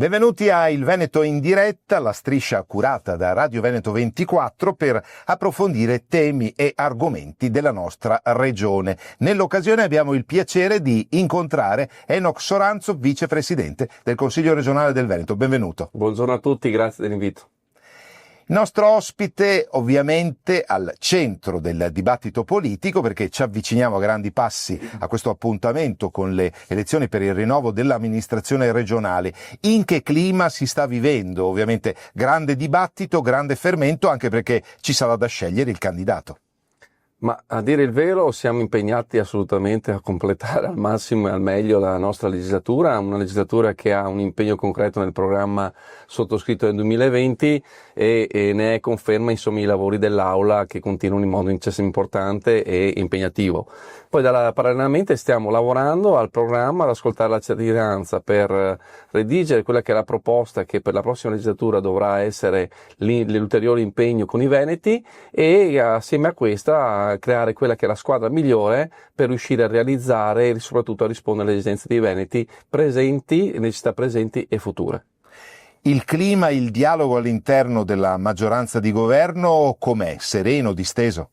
Benvenuti a Il Veneto in diretta, la striscia curata da Radio Veneto 24 per approfondire temi e argomenti della nostra regione. Nell'occasione abbiamo il piacere di incontrare Enoch Soranzo, vicepresidente del Consiglio regionale del Veneto. Benvenuto. Buongiorno a tutti, grazie dell'invito. Il nostro ospite ovviamente al centro del dibattito politico, perché ci avviciniamo a grandi passi a questo appuntamento con le elezioni per il rinnovo dell'amministrazione regionale. In che clima si sta vivendo? Ovviamente grande dibattito, grande fermento, anche perché ci sarà da scegliere il candidato. Ma a dire il vero siamo impegnati assolutamente a completare al massimo e al meglio la nostra legislatura, una legislatura che ha un impegno concreto nel programma sottoscritto nel 2020 e ne è conferma insomma i lavori dell'Aula che continuano in modo importante e impegnativo. Poi parallelamente stiamo lavorando al programma, ad ascoltare la cittadinanza per redigere quella che è la proposta che per la prossima legislatura dovrà essere l'ulteriore impegno con i veneti e assieme a questa creare quella che è la squadra migliore per riuscire a realizzare e soprattutto a rispondere alle esigenze dei veneti presenti, necessità presenti e future. Il clima, il dialogo all'interno della maggioranza di governo com'è? Sereno, disteso?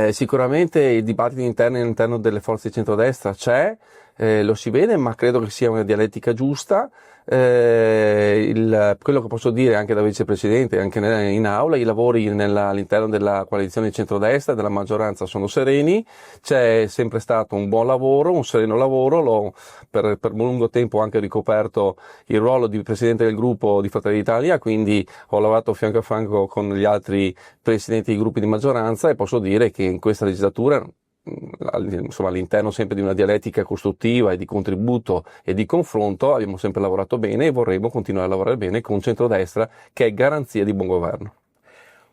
Sicuramente il dibattito all'interno delle forze di centrodestra c'è, lo si vede, ma credo che sia una dialettica giusta. Quello che posso dire anche da vicepresidente, anche in aula, i lavori all'interno della coalizione di centrodestra e della maggioranza sono sereni, c'è sempre stato un buon lavoro, un sereno lavoro, per lungo tempo ho anche ricoperto il ruolo di presidente del gruppo di Fratelli d'Italia, quindi ho lavorato fianco a fianco con gli altri presidenti di gruppi di maggioranza e posso dire che in questa legislatura, insomma all'interno sempre di una dialettica costruttiva e di contributo e di confronto abbiamo sempre lavorato bene e vorremmo continuare a lavorare bene con centrodestra che è garanzia di buon governo.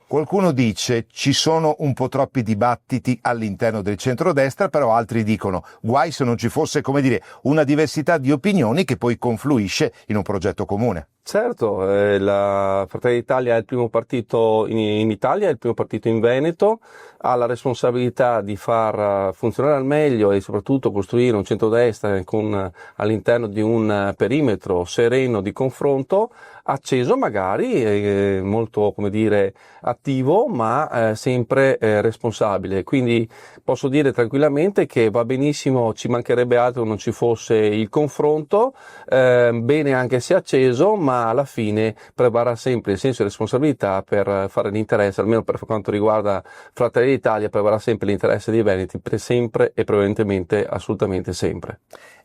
Qualcuno dice ci sono un po' troppi dibattiti all'interno del centrodestra, però altri dicono guai se non ci fosse, come dire, una diversità di opinioni che poi confluisce in un progetto comune. Certo, la Fratelli d'Italia è il primo partito in Italia, è il primo partito in Veneto, ha la responsabilità di far funzionare al meglio e soprattutto costruire un centrodestra all'interno di un perimetro sereno di confronto, acceso magari, molto come dire attivo, ma sempre responsabile. Quindi posso dire tranquillamente che va benissimo, ci mancherebbe altro non ci fosse il confronto, bene anche se acceso, ma alla fine prevarrà sempre il senso di responsabilità per fare l'interesse, almeno per quanto riguarda Fratelli d'Italia, prevarrà sempre l'interesse dei veneti, per sempre e prevalentemente assolutamente sempre.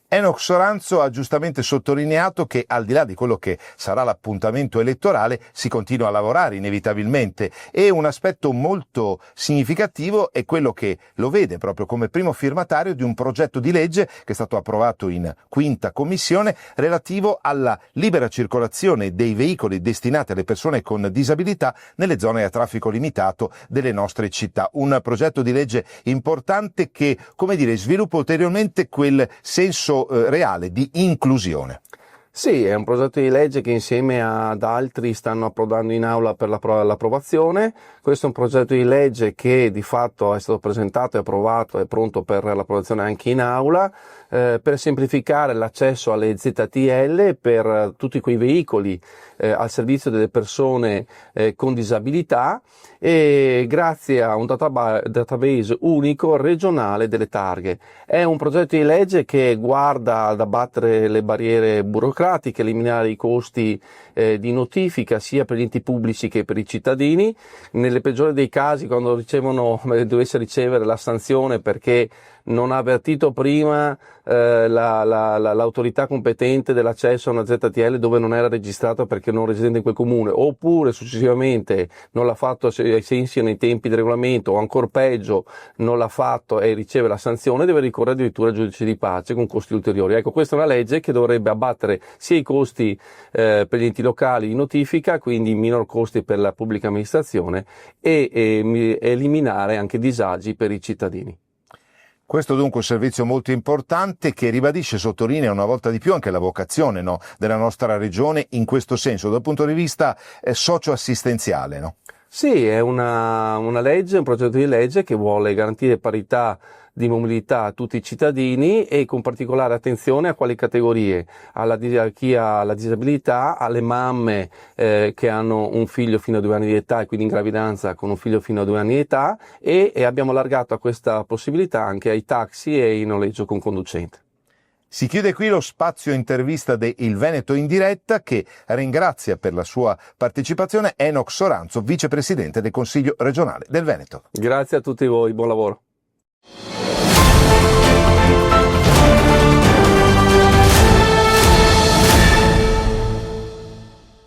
Enoch Soranzo ha giustamente sottolineato che al di là di quello che sarà l'appuntamento elettorale si continua a lavorare inevitabilmente e un aspetto molto significativo è quello che lo vede proprio come primo firmatario di un progetto di legge che è stato approvato in 5ª commissione relativo alla libera circolazione dei veicoli destinati alle persone con disabilità nelle zone a traffico limitato delle nostre città. Un progetto di legge importante che, come dire, sviluppa ulteriormente quel senso reale di inclusione. Sì, è un progetto di legge che insieme ad altri stanno approdando in aula per l'approvazione. Questo è un progetto di legge che di fatto è stato presentato e approvato, è pronto per l'approvazione anche in aula, per semplificare l'accesso alle ZTL per tutti quei veicoli al servizio delle persone con disabilità e grazie a un database unico regionale delle targhe. È un progetto di legge che guarda ad abbattere le barriere burocratiche, eliminare i costi di notifica sia per gli enti pubblici che per i cittadini. Nelle peggiori dei casi, quando dovesse ricevere la sanzione perché non ha avvertito prima l'autorità competente dell'accesso a una ZTL dove non era registrato perché non residente in quel comune, oppure successivamente non l'ha fatto ai sensi nei tempi del regolamento, o ancora peggio non l'ha fatto e riceve la sanzione, deve ricorrere addirittura al giudice di pace con costi ulteriori. Ecco, questa è una legge che dovrebbe abbattere sia i costi per gli enti locali di notifica, quindi minor costi per la pubblica amministrazione e eliminare anche disagi per i cittadini. Questo dunque è un servizio molto importante che ribadisce e sottolinea una volta di più anche la vocazione, no, della nostra regione in questo senso, dal punto di vista socio-assistenziale. No? Sì, è una legge, un progetto di legge che vuole garantire parità di mobilità a tutti i cittadini e con particolare attenzione a quali categorie, chi ha la disabilità, alle mamme che hanno un figlio fino a 2 anni di età e quindi in gravidanza con un figlio fino a 2 anni di età e abbiamo allargato a questa possibilità anche ai taxi e in noleggio con conducente. Si chiude qui lo spazio intervista de Il Veneto in diretta, che ringrazia per la sua partecipazione Enoch Soranzo, vicepresidente del Consiglio regionale del Veneto. Grazie a tutti voi, buon lavoro.